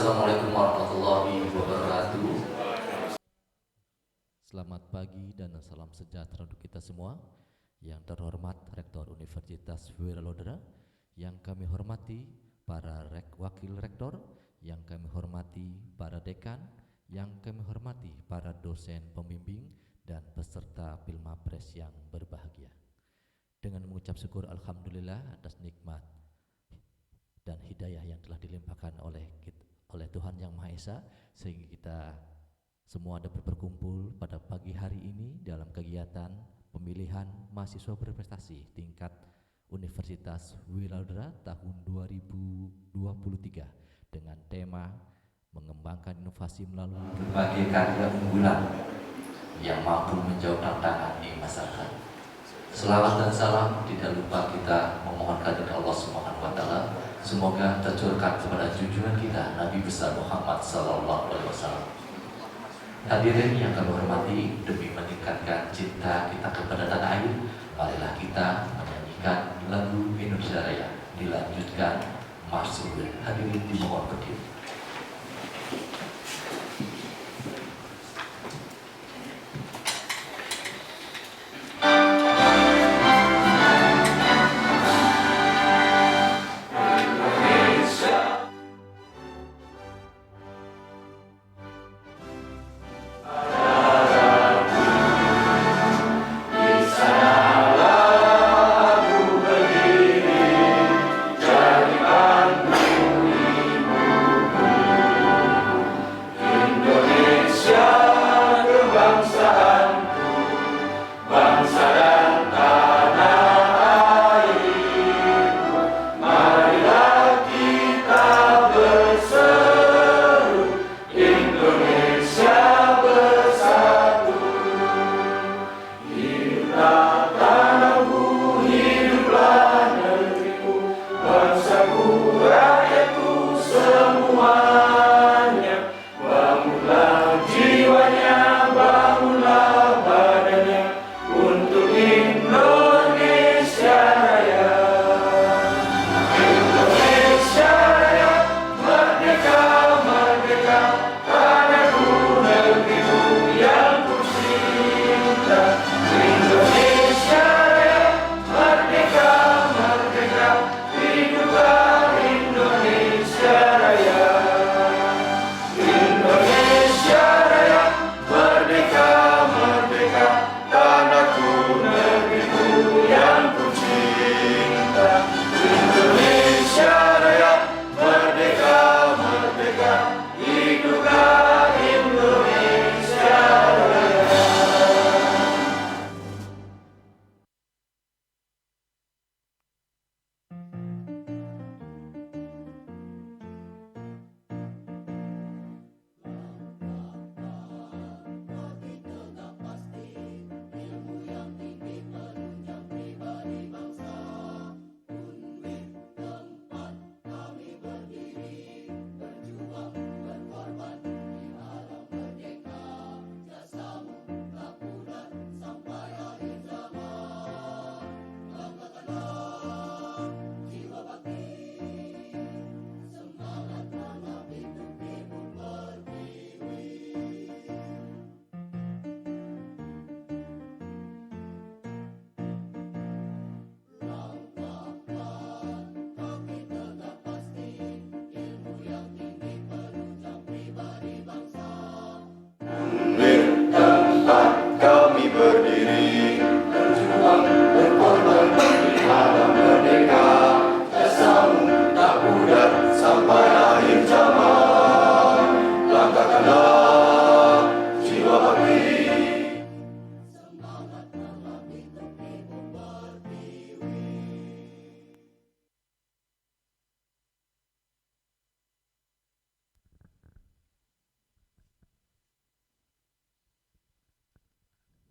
Assalamualaikum warahmatullahi wabarakatuh. Selamat pagi dan salam sejahtera untuk kita semua. Yang terhormat Rektor Universitas Wiralodara, yang kami hormati para wakil rektor, yang kami hormati para dekan, yang kami hormati para dosen pembimbing dan peserta Pilmapres yang berbahagia. Dengan mengucap syukur alhamdulillah atas nikmat dan hidayah yang telah dilimpahkan oleh Tuhan Yang Maha Esa, sehingga kita semua dapat berkumpul pada pagi hari ini dalam kegiatan pemilihan mahasiswa berprestasi tingkat Universitas Wiralodara tahun 2023 dengan tema mengembangkan inovasi melalui berbagai karya unggulan yang mampu menjawab tantangan di masyarakat. Selawat dan salam tidak lupa kita memohonkan kepada Allah Subhanahu wa Ta'ala, semoga tercurahkan kepada junjungan kita Nabi besar Muhammad sallallahu alaihi wasallam. Hadirin yang kami hormati, demi meningkatkan cinta kita kepada tanah air, marilah kita menyanyikan lagu Indonesia Raya, dilanjutkan Marsur. Hadirin dimohon berdiri.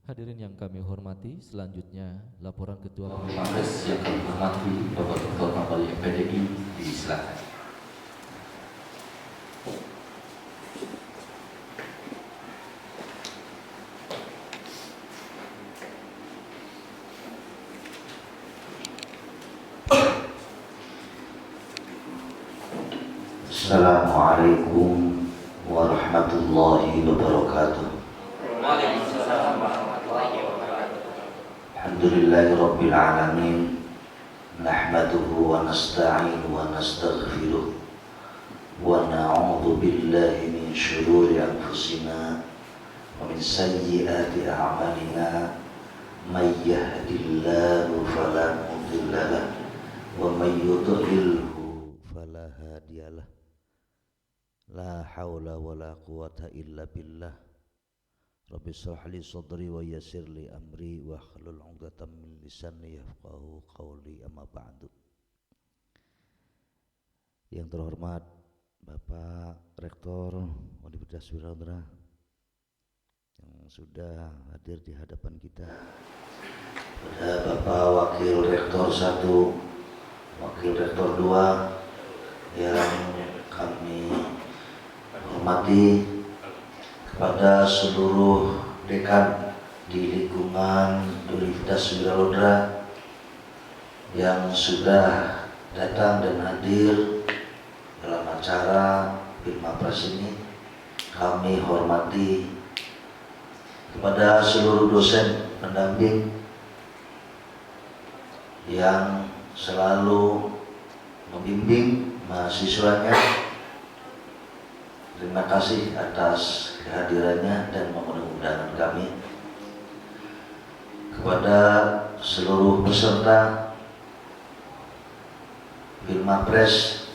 Hadirin yang kami hormati, selanjutnya laporan Ketua Pilmapres yang kami hormati Bapak Dr. Mapali MPDI, disilakan. Assalamualaikum warahmatullahi wabarakatuh. Waalaikumsalam warahmatullahi wabarakatuh. Alhamdulillahirabbil alamin. Nahmaduhu wa nasta'inu wa nastaghfiruh wa na'udzu billahi min syururi anfusina wa min sayyiati a'malina. May yahdihillahu fala mudilla lahu wa may yudlilhu fala hadiyalah. La haula wala quwata illa billah. Rabbi shrah li sadri wa yassir li amri wa hlul 'uqdatam min lisani yafqahu qawli, amma ba'du. Yang terhormat Bapak Rektor Universitas Wiralodara yang sudah hadir di hadapan kita, pada Bapak Wakil Rektor 1, Wakil Rektor 2 yang kami hormati, kepada seluruh dekan di lingkungan Universitas Wiralodara yang sudah datang dan hadir dalam acara Pilmapres ini, kami hormati, kepada seluruh dosen pendamping yang selalu membimbing mahasiswanya. Terima kasih atas kehadirannya dan memenuhi undangan kami. Kepada seluruh peserta Pilmapres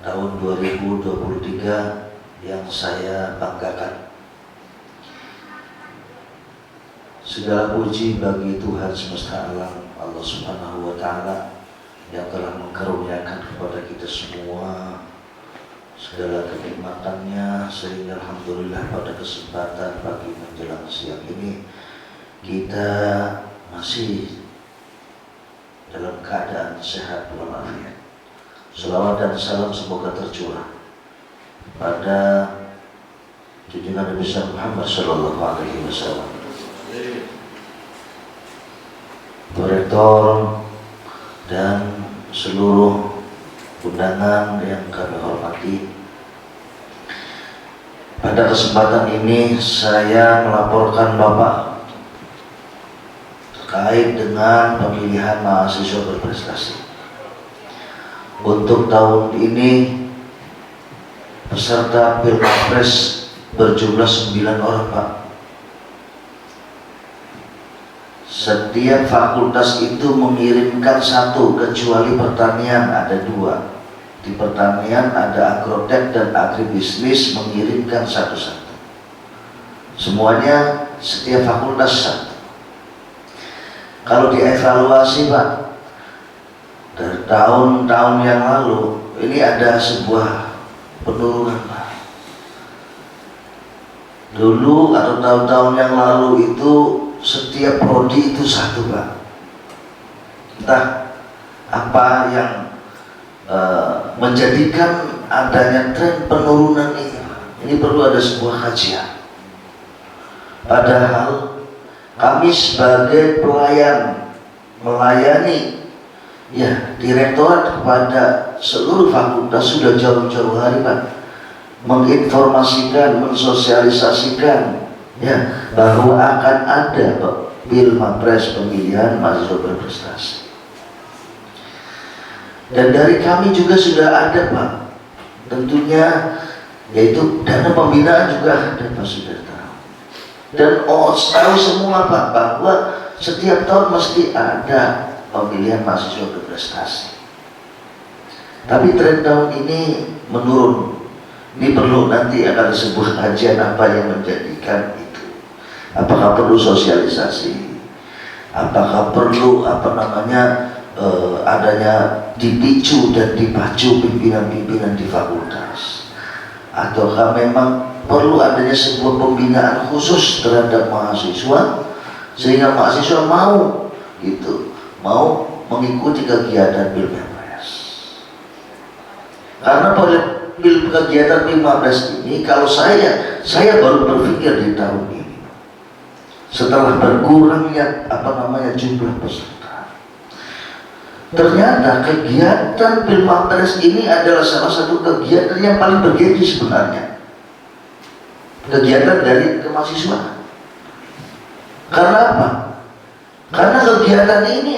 tahun 2023 yang saya banggakan. Segala puji bagi Tuhan semesta alam, Allah Subhanahu wa Ta'ala, yang telah mengkaruniakan kepada kita semua segala kenikmatannya, sehingga alhamdulillah pada kesempatan pagi menjelang siang ini kita masih dalam keadaan sehat walafiat. Selawat dan salam semoga tercurah pada junjungan Nabi Muhammad sallallahu alaihi wasallam. Rektor dan seluruh undangan yang kami hormati, pada kesempatan ini saya melaporkan Bapak terkait dengan pemilihan mahasiswa berprestasi. Untuk tahun ini peserta Pilmapres berjumlah 9 orang, Pak. Setiap fakultas itu mengirimkan 1, kecuali pertanian ada 2. Di pertanian ada agrotek dan agribisnis mengirimkan 1. Semuanya setiap fakultas 1. Kalau dievaluasi, Pak, dari tahun-tahun yang lalu ini ada sebuah penurunan, Pak. Dulu atau tahun-tahun yang lalu itu setiap prodi itu 1, Pak. Entah apa yang menjadikan adanya tren penurunan ini. Ini perlu ada sebuah kajian. Padahal kami sebagai pelayan melayani ya direktorat kepada seluruh fakultas sudah jauh-jauh hari, Pak, menginformasikan, mensosialisasikan ya bahwa akan ada Pilmapres pemilihan mahasiswa berprestasi. Dan dari kami juga sudah ada, Pak, tentunya yaitu dana pembinaan juga ada, Pak, sudah tahu. Dan tahu semua, Pak, bahwa setiap tahun mesti ada pemilihan mahasiswa berprestasi. Tapi tren tahun ini menurun. Ini perlu nanti akan sebuah kajian apa yang menjadikan itu. Apakah perlu sosialisasi? Apakah perlu adanya dipicu dan dipacu pimpinan-pimpinan di fakultas? Ataukah memang perlu adanya sebuah pembinaan khusus terhadap mahasiswa sehingga mahasiswa mau mengikuti kegiatan Pilmapres? Karena pada kegiatan Pilmapres ini, kalau saya baru berpikir di tahun ini setelah berkurangnya jumlah peserta. ternyata kegiatan Pilmapres ini adalah salah satu kegiatan yang paling bergengsi sebenarnya. Kegiatan dari kemahasiswaan. Karena apa? Karena kegiatan ini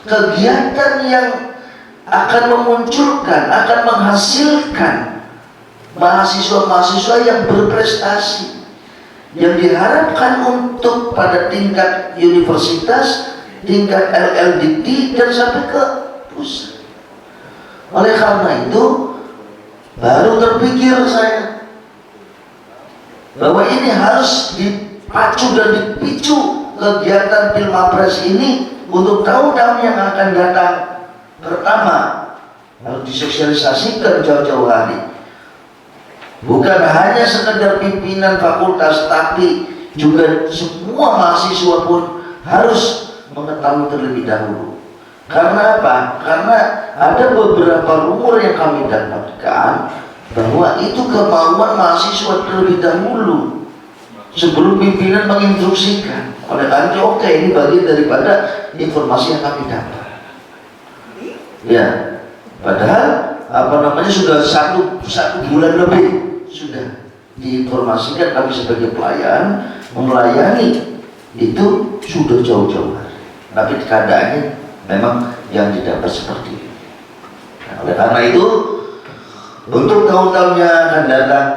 kegiatan yang akan memunculkan, akan menghasilkan mahasiswa-mahasiswa yang berprestasi, yang diharapkan untuk pada tingkat universitas, tingkat LLDT, dan sampai ke pusat. Oleh karena itu baru terpikir saya bahwa ini harus dipacu dan dipicu kegiatan Pilmapres ini untuk tahun-tahun yang akan datang. Pertama, harus disosialisasikan jauh-jauh hari. Bukan hanya sekedar pimpinan fakultas, tapi juga semua mahasiswa pun harus mengetahui terlebih dahulu. Karena apa? Karena ada beberapa rumor yang kami dapatkan bahwa itu kemauan mahasiswa terlebih dahulu sebelum pimpinan menginstruksikan. Oleh karena itu, oke, ini bagian daripada informasi yang kami dapat. Ya, padahal sudah satu bulan lebih sudah diinformasikan kami sebagai pelayan melayani itu sudah jauh-jauh hari. Tapi keadaannya memang yang didapat seperti ini. Nah, oleh karena itu, untuk tahun-tahun yang akan datang,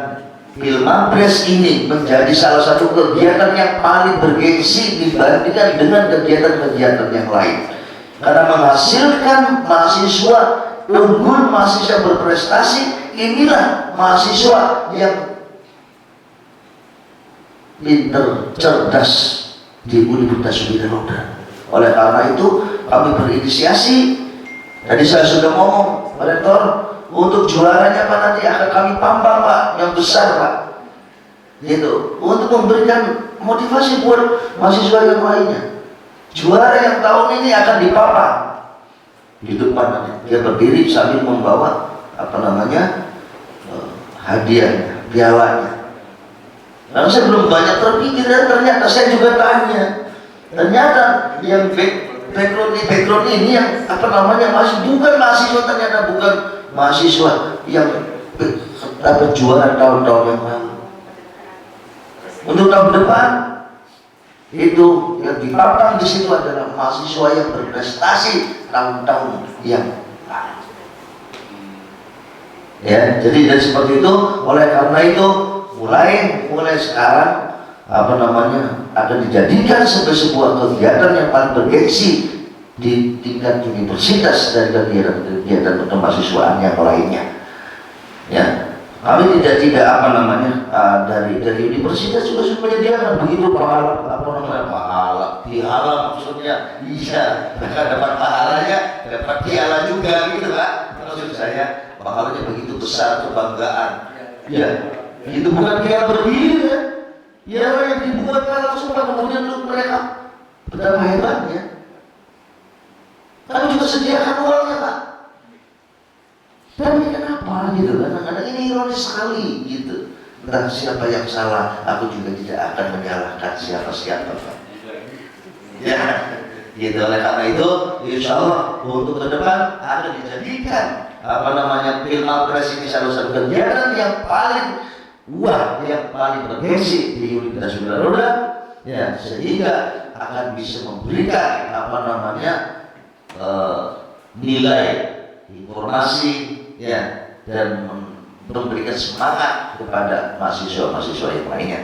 Pilmapres ini menjadi salah satu kegiatan yang paling bergengsi dibandingkan dengan kegiatan-kegiatan yang lain. Karena menghasilkan mahasiswa unggul, mahasiswa berprestasi, inilah mahasiswa yang pinter, cerdas di Universitas Wiralodra. Oleh karena itu kami berinisiasi, tadi saya sudah ngomong Pak Rektor, untuk juaranya Pak nanti akan kami pambang Pak, yang besar Pak, gitu, untuk memberikan motivasi buat mahasiswa yang lainnya. Juara yang tahun ini akan dipapang di depan nanti, dia berdiri sambil membawa hadiah, pialanya. Lalu saya belum banyak terpikir, dan ternyata saya juga tanya, ternyata yang background ini yang masih bukan mahasiswa, ternyata bukan mahasiswa yang dapat juara tahun-tahun yang lalu. Untuk tahun depan itu yang dipapang di situ adalah mahasiswa yang berprestasi tahun-tahun yang lalu. Ya, jadi dari seperti itu. Oleh karena itu mulai sekarang akan dijadikan sebagai sebuah kegiatan yang paling bergengsi di tingkat universitas dari kegiatan kemahasiswaan yang lainnya. Ya, kami tidak dari universitas juga sudah menyediakan begitu pahala maksudnya, iya, mereka dapat pahalanya, dapat piala juga gitu Pak. Maksud saya pahalanya begitu besar, kebanggaan. Ya, itu bukan piala berdiri ya. Piala yang dibuat langsung Pak, kemudian mereka betapa hebatnya. Kami juga sediakan uangnya Pak. Tapi kenapa gitu? Kadang-kadang ini ironis sekali gitu. Entah siapa yang salah, aku juga tidak akan menyalahkan siapa-siapa Pak. Ya, gitu. Oleh karena itu, insya Allah untuk ke depan akan dijadikan Pilmapres ini salah satu kegiatan yang paling yang paling bergengsi di Universitas Wiralodra, ya, sehingga akan bisa memberikan nilai informasi, ya, dan memberikan semangat kepada mahasiswa-mahasiswa yang lainnya.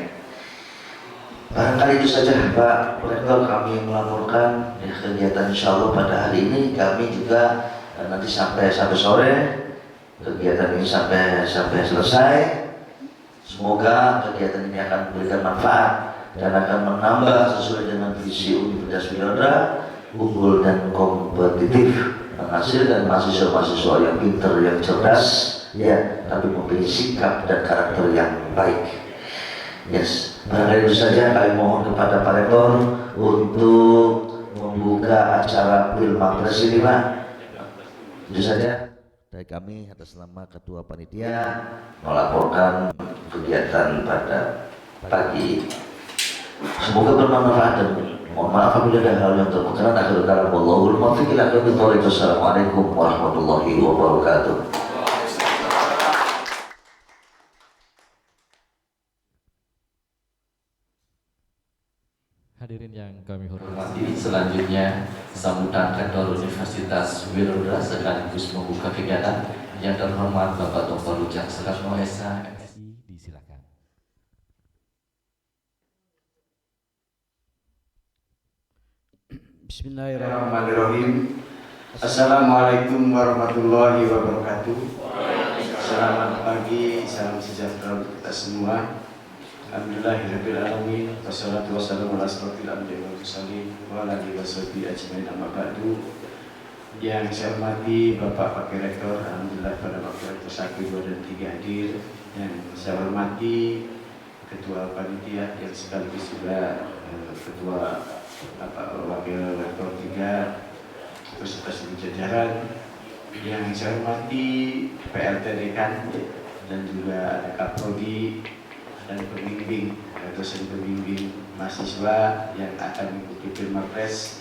Barangkali itu saja Pak Rektor kami melaporkan ya, kegiatan insya Allah pada hari ini. Kami juga nanti sampai sore kegiatan ini sampai selesai. Semoga kegiatan ini akan memberikan manfaat dan akan menambah sesuai dengan visi Universitas Wiralodra, unggul dan kompetitif, menghasilkan mahasiswa-mahasiswa yang pintar, yang cerdas, ya, tapi memiliki sikap dan karakter yang baik. Yes, barangkali itu saja kami mohon kepada Pak Rektor untuk membuka acara Pilmapres ini Pak. Itu saja dari kami atas nama Ketua Panitia melaporkan kegiatan pada pagi ini. Semoga bermanfaat dan Mohon maaf apabila ada hal yang terputus. Akhirul kalam wallahul muwaffiq ila aqwamit thoriq. Wassalamualaikum warahmatullahi wabarakatuh. Hadirin yang kami hormati, Selanjutnya sambutan Rektor Universitas Wiralodara sekaligus membuka kegiatan yang terhormat Bapak Dr. Rujak Sekasno Esa. disilakan. Bismillahirrahmanirrahim. Assalamualaikum warahmatullahi wabarakatuh. Selamat pagi, salam sejahtera untuk kita semua. Alhamdulillahirabbil alamin. Wassalatu wassalamu ala asrofil anbiya'i wal mursalin wa ala alihi washabihi ajmain, amma ba'du. Yang saya hormati Bapak Wakil Rektor, alhamdulillah pada Wakil Rektor 1, 2 dan 3 hadir. Yang saya hormati Ketua Panitia yang sekaligus juga Ketua Wakil Rektor 3 beserta seluruh jajaran. Yang saya hormati PLT Dekan dan juga ada Kaprodi dan pembimbing, dosen pembimbing mahasiswa yang akan mengikuti Pilmapres.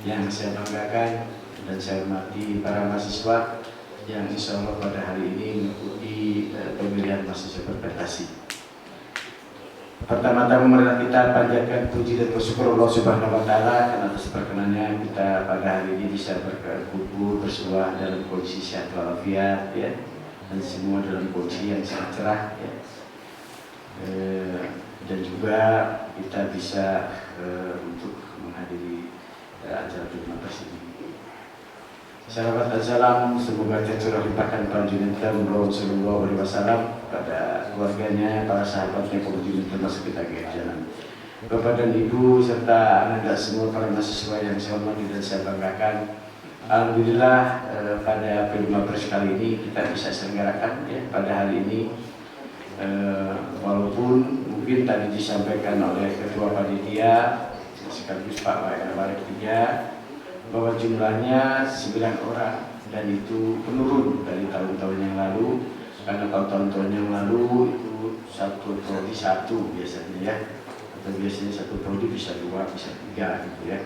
Yang saya banggakan dan saya hormati para mahasiswa yang insya Allah pada hari ini mengikuti pemilihan mahasiswa berprestasi. Pertama-tama marilah kita panjatkan puji dan bersyukur Allah Subhanahu wa Ta'ala karena atas perkenannya kita pada hari ini bisa berkumpul bersua dalam kondisi sehat walafiat, ya, dan semua dalam kondisi yang sangat cerah, ya. Dan juga kita bisa untuk menghadiri acara Pilmapres ini. Salawat dan salam semoga tercurah limpahkan pada junjungan Rasulullah SAW pada keluarganya, para sahabatnya, kemudian termasuk kita ke jalan. Bapak dan Ibu serta anak-anak semua para mahasiswa yang saya hormati dan saya banggakan. Alhamdulillah pada Pilmapres kali ini kita bisa selenggarakan, ya, pada hari ini. Walaupun mungkin tadi disampaikan oleh Ketua Panitia sekaligus Pak Wakil 3 bahwa jumlahnya 9 orang dan itu menurun dari tahun-tahun yang lalu, karena tahun-tahun yang lalu itu satu prodi satu biasanya, ya, atau biasanya satu prodi bisa 2 bisa 3 gitu, ya.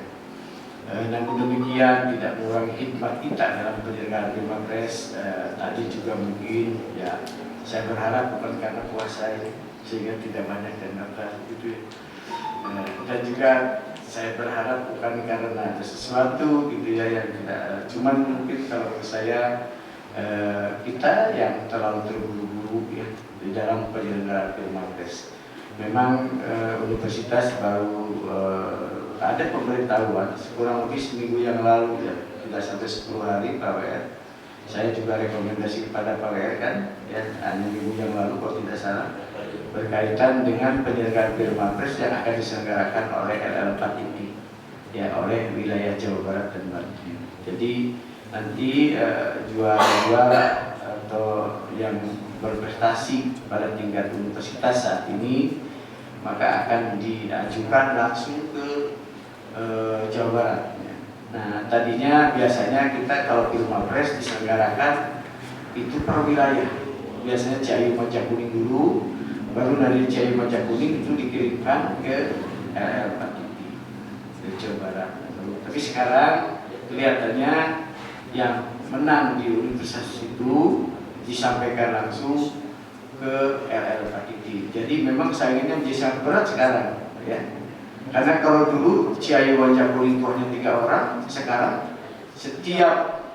Namun demikian tidak mengurangi khidmat kita dalam penyelenggaraan Pilmapres. Tadi juga mungkin, ya, saya berharap bukan karena puasa ini sehingga tidak banyak dan gitu, ya. Dan juga saya berharap bukan karena ada sesuatu gitu, ya, yang tidak, cuman mungkin kalau menurut saya kita yang terlalu terburu-buru, ya, di dalam penyelenggaraan Pilmapres. Memang universitas baru ada pemberitahuan kurang lebih seminggu yang lalu, ya, tidak sampai 10 hari Pak WR. Saya juga rekomendasi kepada Pak WR kan, ya, hanya minggu yang lalu kalau tidak salah, berkaitan dengan penyelenggaraan Pilmapres yang akan diselenggarakan oleh LL4 ini, ya, oleh wilayah Jawa Barat dan Banten. Jadi nanti juara-juara atau yang berprestasi pada tingkat universitas saat ini maka akan diajukan langsung ke Jawa Barat. Nah, tadinya biasanya kita kalau Pilmapres diselenggarakan itu per wilayah. Biasanya Ciayu Macakuning dulu, baru dari Ciayu Macakuning itu dikirimkan ke LL4 ke Jawa Barat. Tapi sekarang kelihatannya yang menang di universitas itu disampaikan langsung ke LL4. Jadi memang saingannya menjadi sangat berat sekarang, ya. Karena kalau dulu Ciayu Macakuning hanya 3 orang, sekarang setiap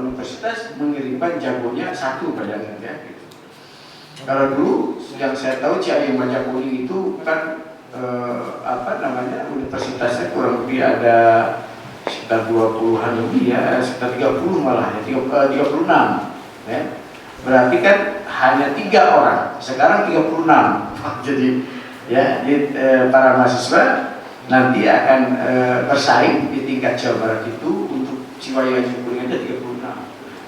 universitas mengirimkan jagonya 1, bayangin, ya. Kalau dulu yang saya tahu Ciayu Macakuning itu kan universitasnya kurang lebih ada sekitar 20-an lebih, ya, sekitar 30 malah, ya, 36, ya. Berarti kan hanya 3 orang, sekarang 36. Jadi, ya, para mahasiswa nanti akan bersaing di tingkat Jawa Barat itu untuk Ciayu Macakuning ada 36.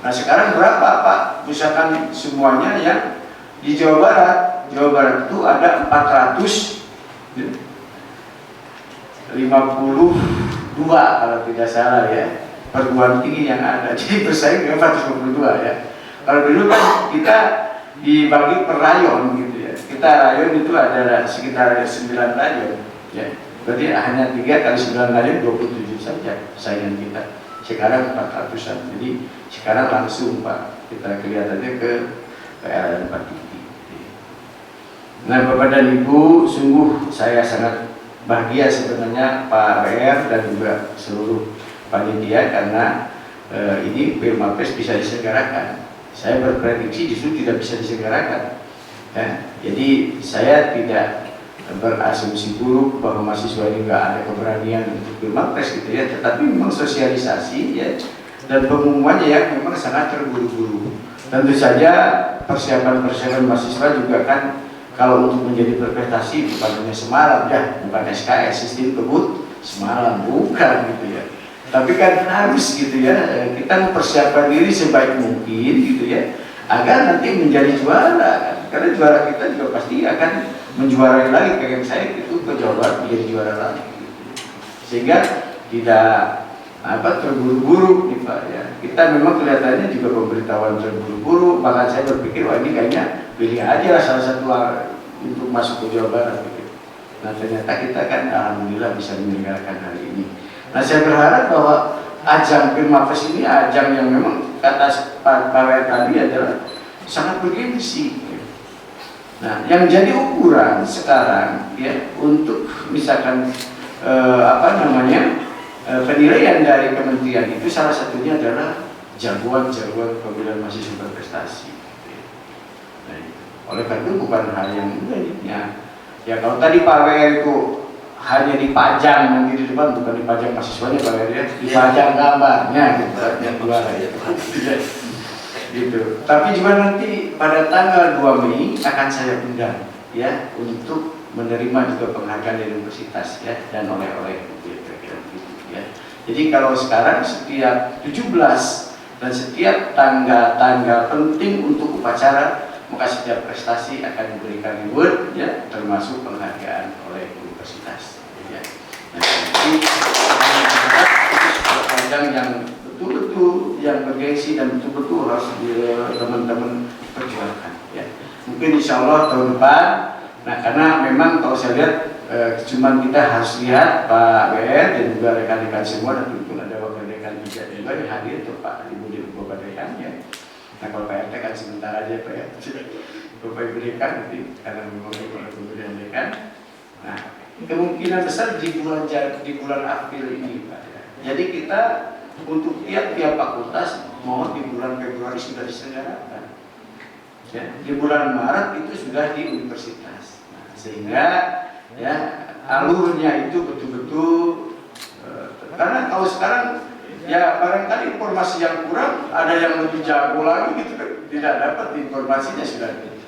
Nah, sekarang berapa Pak? Misalkan semuanya yang di Jawa Barat itu ada 452 kalau tidak salah, ya, perguruan tinggi yang ada. Jadi bersaing dengan 452, ya. Kalau dulu kan kita dibagi per rayon gitu, ya. Kita rayon itu ada sekitar 9 rayon, ya. Berarti hanya 3 kali 9 kali 27 saja persaingan kita. Sekarang 400-an. Jadi sekarang langsung Pak kita kelihatannya ke PLN 4 tinggi. Nah Bapak dan Ibu, sungguh saya sangat bahagia sebenarnya Pak WR dan juga seluruh panitia karena ini Pilmapres bisa diselenggarakan. Saya berprediksi justru tidak bisa diselenggarakan. Ya, jadi saya tidak berasumsi buruk bahwa mahasiswa ini nggak ada keberanian untuk Pilmapres gitu ya, tetapi memang sosialisasi ya dan pengumumannya yang memang sangat terburu-buru. Tentu saja persiapan mahasiswa juga kan kalau untuk menjadi berprestasi bukan hanya semalam ya, bukan SKS sistem kebut semalam, bukan gitu ya. Tapi kan harus gitu ya, kita mempersiapkan diri sebaik mungkin gitu ya, agar nanti menjadi juara kan. Karena juara kita juga pasti akan menjuarai lagi, kayak saya itu ke Jawa Barat menjadi juara lagi gitu. Sehingga tidak terburu-buru nih Pak ya. Kita memang kelihatannya juga pemberitahuan terburu-buru, bahkan saya berpikir wah ini kayaknya pilih aja lah salah satu untuk masuk ke Jawa Barat gitu. Nah ternyata kita kan alhamdulillah bisa menyelenggarakan hari ini. Nah saya berharap bahwa ajang Pilmapres ini ajang yang memang kata Pak WR tadi adalah sangat bergengsi. Nah yang jadi ukuran sekarang ya untuk misalkan penilaian dari kementerian itu salah satunya adalah jagoan-jagoan pemilihan mahasiswa berprestasi. Nah, oleh karena itu bukan hal yang mudah ya kalau tadi Pak WR itu hanya dipajang nanti di depan, bukan dipajang mahasiswanya Pak WR ya, dipajang gambarnya gitu yang juara ya gitu. Tapi juga nanti pada tanggal 2 Mei akan saya undang ya untuk menerima juga penghargaan dari universitas ya dan oleh-oleh gitu ya. Jadi kalau sekarang setiap 17 dan setiap tanggal-tanggal penting untuk upacara, maka setiap prestasi akan diberikan reward ya, termasuk penghargaan oleh universitas ya. Nah, jadi ajang yang betul-betul yang bergengsi dan betul-betul harus teman-teman perjuangkan ya. Mungkin insya Allah tahun depan. Nah karena memang kalau saya lihat cuman kita harus lihat Pak WR dan juga rekan-rekan semua, dan tentu ada wakil rekan juga yang hadir tuh Pak Ibu di Bapak Dekan ya. Nah kalau Pak RT kan sebentar aja Pak ya, Bapak Ibu Dekan nanti karena memang pemilihan dekan. Nah kemungkinan besar di bulan April ini Pak ya. Jadi kita untuk tiap fakultas mohon di bulan Februari sudah diselenggarakan. Ya, di bulan Maret itu sudah di universitas. Nah, sehingga ya alurnya itu betul-betul karena kalau sekarang ya barangkali informasi yang kurang, ada yang lebih jago lagi gitu kan, tidak dapat informasinya sudah gitu.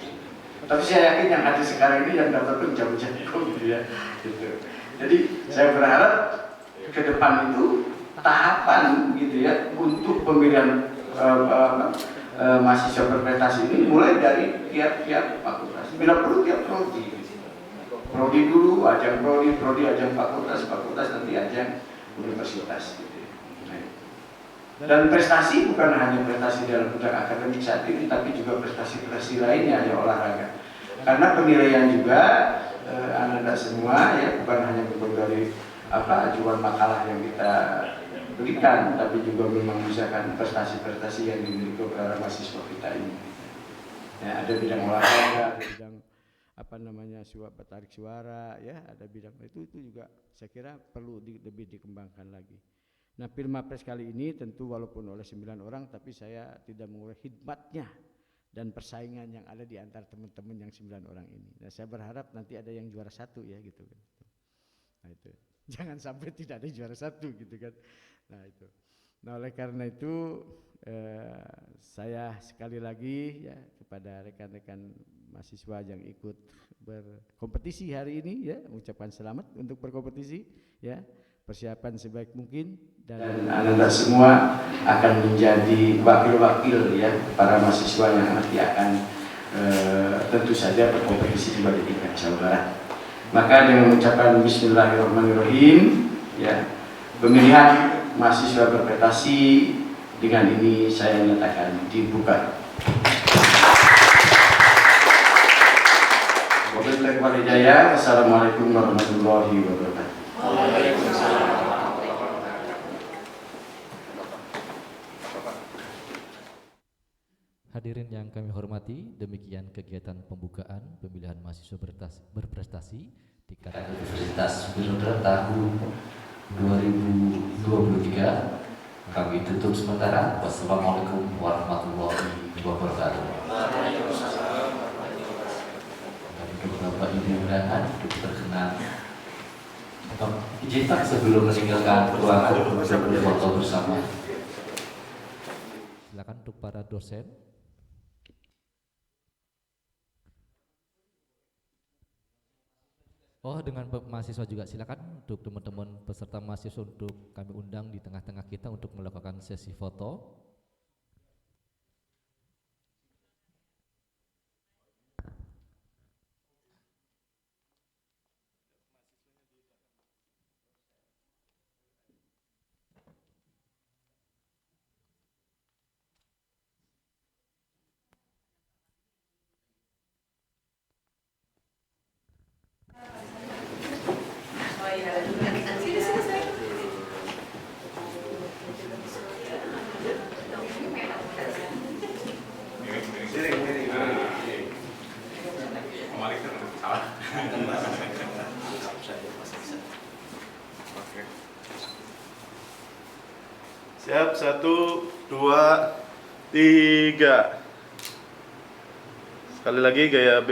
Tapi saya yakin yang hadir sekarang ini yang dapat pun jago-jago gitu ya. Gitu. Jadi saya berharap ke depan itu tahapan gitu ya untuk pemilihan mahasiswa berprestasi ini mulai dari tiap fakultas. Bila perlu tiap prodi dulu, ajang prodi ajang fakultas nanti ajang universitas. Gitu. Dan prestasi bukan hanya prestasi dalam bidang akademik saat ini, tapi juga prestasi-prestasi lainnya ya olahraga. Karena penilaian juga anak-anak semua ya bukan hanya berbagai dari ajuan makalah yang kita berikan, tapi juga memang misalkan prestasi-prestasi yang dimiliki oleh mahasiswa kita ini. Ya, ada bidang olahraga, ada bidang tarik suara, ya, ada bidang itu juga saya kira perlu lebih dikembangkan lagi. Nah, Pilmapres kali ini tentu walaupun oleh 9 orang, tapi saya tidak mengurangi khidmatnya dan persaingan yang ada di antara teman-teman yang 9 orang ini. Nah, saya berharap nanti ada yang juara 1 ya gitu kan. Nah, itu. Jangan sampai tidak ada juara 1 gitu kan. Nah itu. Nah oleh karena itu saya sekali lagi ya kepada rekan-rekan mahasiswa yang ikut berkompetisi hari ini ya mengucapkan selamat untuk berkompetisi ya, persiapan sebaik mungkin dan anak-anak semua akan menjadi wakil-wakil ya para mahasiswa yang nanti akan tentu saja berkompetisi juga di tingkat Jawa Barat. Maka dengan mengucapkan Bismillahirrahmanirrahim ya, pemilihan mahasiswa berprestasi dengan ini saya nyatakan dibuka. Wabillahi walhidayah. Assalamualaikum warahmatullahi wabarakatuh. Hadirin yang kami hormati, demikian kegiatan pembukaan pemilihan mahasiswa berprestasi di Kategori Universitas Wiralodara tahun 2023 kami tutup sementara. Wassalamualaikum warahmatullahi wabarakatuh. Untuk Bapak Ibu undangan berkenan izin Pak sebelum meninggalkan ruangan untuk foto bersama. Silakan untuk para dosen. Oh, dengan mahasiswa juga silakan untuk teman-teman peserta mahasiswa untuk kami undang di tengah-tengah kita untuk melakukan sesi foto. Siap, 1, 2, 3. Sekali lagi gaya